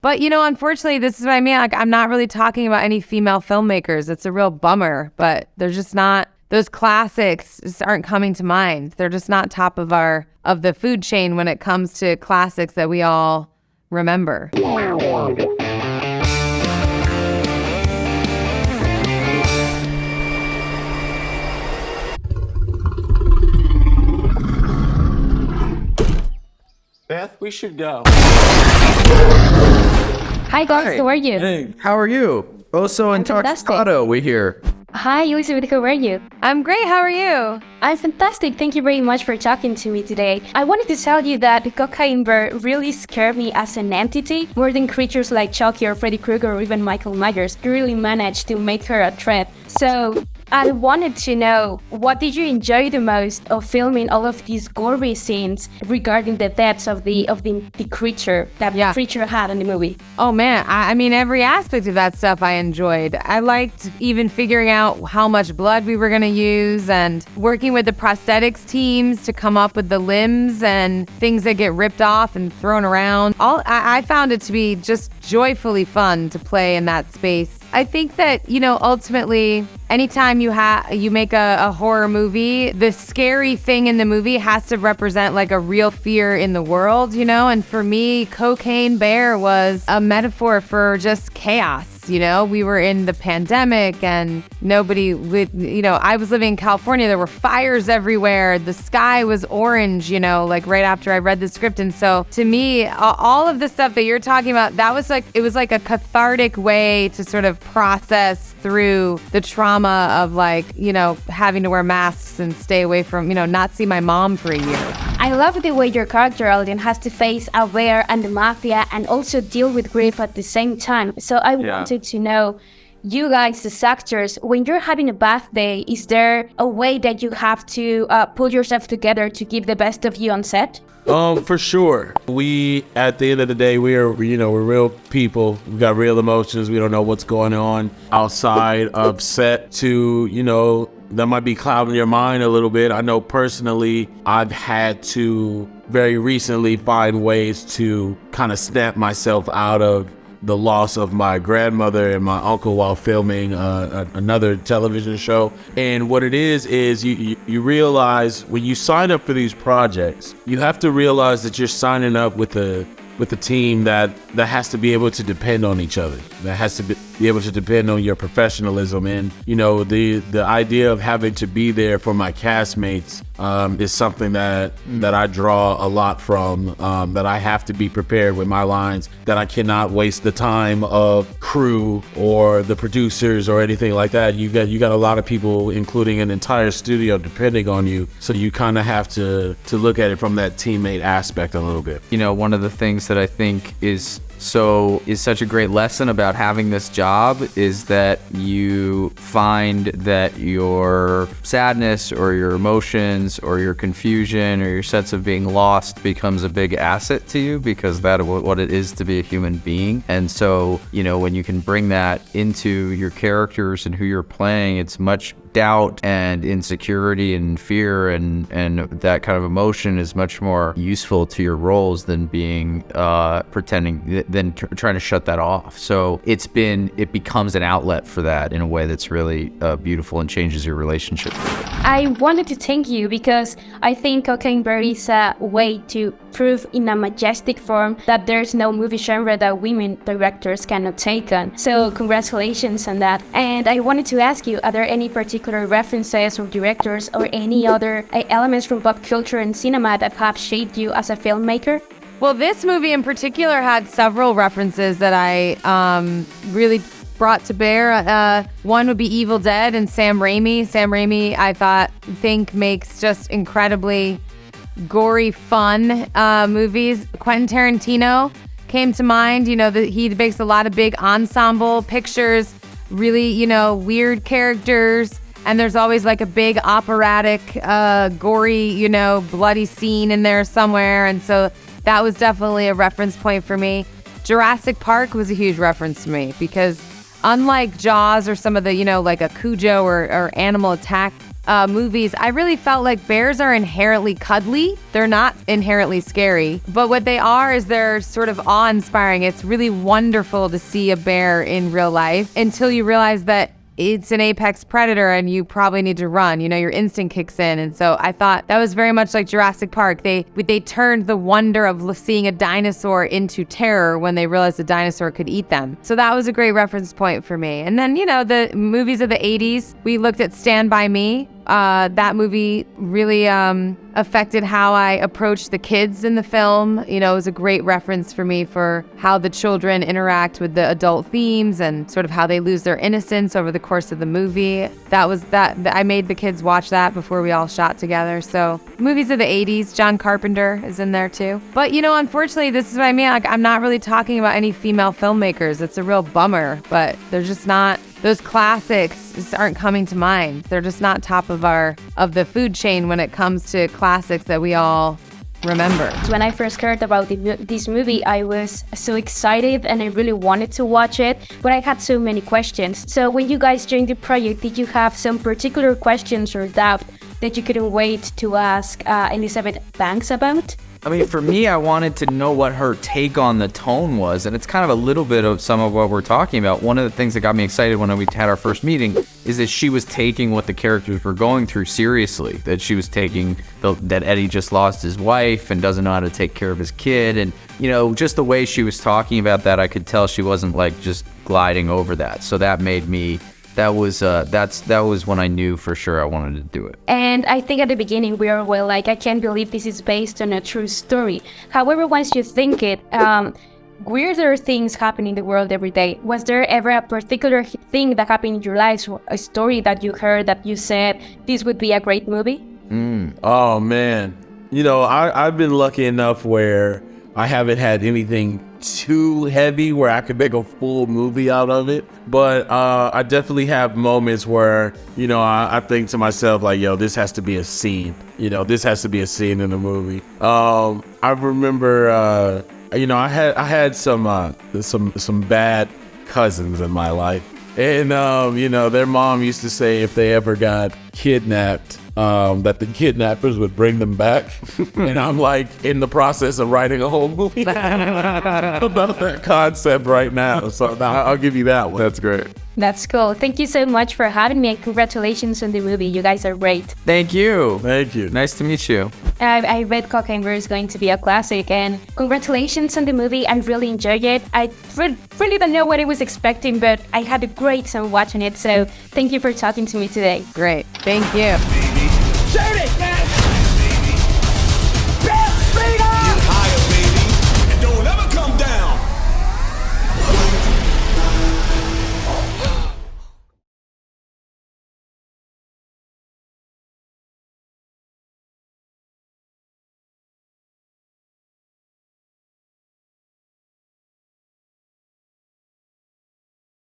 But, unfortunately, this is what I mean. Like, I'm not really talking about any female filmmakers. It's a real bummer, but they're just not, those classics just aren't coming to mind. They're just not top of the food chain when it comes to classics that we all remember. Beth, we should go. Hi guys, how are you? Hey, how are you? OSO INTOXICADO, we here. Hi Elizabeth, how are you? I'm great, how are you? I'm fantastic, thank you very much for talking to me today. I wanted to tell you that Cocaine Bear really scared me as an entity, more than creatures like Chucky or Freddy Krueger or even Michael Myers. You really managed to make her a threat. So I wanted to know, what did you enjoy the most of filming all of these gory scenes regarding the deaths of the creature that creature had in the movie? Oh man, I mean, every aspect of that stuff I enjoyed. I liked even figuring out how much blood we were gonna use and working with the prosthetics teams to come up with the limbs and things that get ripped off and thrown around. I found it to be just joyfully fun to play in that space. I think that, ultimately, anytime you make a horror movie, the scary thing in the movie has to represent like a real fear in the world, and for me, Cocaine Bear was a metaphor for just chaos. We were in the pandemic and I was living in California. There were fires everywhere. The sky was orange, like right after I read the script. And so to me, all of the stuff that you're talking about, it was like a cathartic way to sort of process through the trauma of having to wear masks and stay away from, not see my mom for a year. I love the way your character, Alden, has to face a bear and the mafia and also deal with grief at the same time. So I wanted to know, you guys as actors, when you're having a bad day, is there a way that you have to pull yourself together to give the best of you on set? For sure. We, at the end of the day, we're real people. We got real emotions. We don't know what's going on outside of set to, that might be clouding your mind a little bit. I know personally, I've had to very recently find ways to kind of snap myself out of the loss of my grandmother and my uncle while filming another television show. And what it is you realize when you sign up for these projects, you have to realize that you're signing up with a team that has to be able to depend on each other, that has to be able to depend on your professionalism. And the idea of having to be there for my castmates is something that I draw a lot from, that I have to be prepared with my lines, that I cannot waste the time of crew or the producers or anything like that. You got a lot of people, including an entire studio, depending on you, so you kind of have to look at it from that teammate aspect a little bit. One of the things that I think is such a great lesson about having this job is that you find that your sadness or your emotions or your confusion or your sense of being lost becomes a big asset to you, because that's what it is to be a human being. And so, when you can bring that into your characters and who you're playing, it's much doubt and insecurity and fear and that kind of emotion is much more useful to your roles than being trying to shut that off. So it becomes an outlet for that in a way that's really beautiful and changes your relationship. I wanted to thank you because I think Cocaine Bear is a way to prove in a majestic form that there's no movie genre that women directors cannot take on. So congratulations on that. And I wanted to ask you, are there any particular references or directors or any other elements from pop culture and cinema that have shaped you as a filmmaker? Well, this movie in particular had several references that I really brought to bear. One would be Evil Dead and Sam Raimi. Sam Raimi, I think makes just incredibly gory, fun movies. Quentin Tarantino came to mind. He makes a lot of big ensemble pictures, really, weird characters. And there's always like a big operatic, gory, bloody scene in there somewhere. And so that was definitely a reference point for me. Jurassic Park was a huge reference to me because unlike Jaws or some of the, like a Cujo or Animal Attack movies, I really felt like bears are inherently cuddly. They're not inherently scary, but what they are is they're sort of awe-inspiring. It's really wonderful to see a bear in real life until you realize that it's an apex predator and you probably need to run. You know, your instinct kicks in. And so I thought that was very much like Jurassic Park. They turned the wonder of seeing a dinosaur into terror when they realized the dinosaur could eat them. So that was a great reference point for me. And then, you know, the movies of the 80s, we looked at Stand By Me. That movie really affected how I approached the kids in the film. You know, it was a great reference for me for how the children interact with the adult themes and sort of how they lose their innocence over the course of the movie. I made the kids watch that before we all shot together. So movies of the 80s, John Carpenter is in there too. But, you know, unfortunately, this is what I mean. Like, I'm not really talking about any female filmmakers. It's a real bummer, but they're just not. Those classics just aren't coming to mind. They're just not top of the food chain when it comes to classics that we all remember. When I first heard about this movie, I was so excited and I really wanted to watch it, but I had so many questions. So when you guys joined the project, did you have some particular questions or doubt that you couldn't wait to ask Elizabeth Banks about? I mean, for me, I wanted to know what her take on the tone was, and it's kind of a little bit of some of what we're talking about. One of the things that got me excited when we had our first meeting is that she was taking what the characters were going through seriously, that she was taking that Eddie just lost his wife and doesn't know how to take care of his kid, and, you know, just the way she was talking about that, I could tell she wasn't, like, just gliding over that. So that made me... That was when I knew for sure I wanted to do it. And I think at the beginning we were like, I can't believe this is based on a true story. However, once you think it, weirder things happen in the world every day. Was there ever a particular thing that happened in your life, a story that you heard that you said, this would be a great movie? Oh, man. You know, I've been lucky enough where I haven't had anything too heavy where I could make a full movie out of it. But I definitely have moments where, you know, I think to myself, like, yo, this has to be a scene. You know, this has to be a scene in the movie. I remember, you know, I had some bad cousins in my life. And, you know, their mom used to say if they ever got kidnapped, that the kidnappers would bring them back. And I'm like in the process of writing a whole movie about that concept right now. So I'll give you that one. That's great. That's cool. Thank you so much for having me and congratulations on the movie. You guys are great. Thank you. Thank you. Nice to meet you. I read Cocaine Bear is going to be a classic, and congratulations on the movie. I really enjoyed it. I really don't know what I was expecting, but I had a great time watching it. So thank you for talking to me today. Great. Thank you.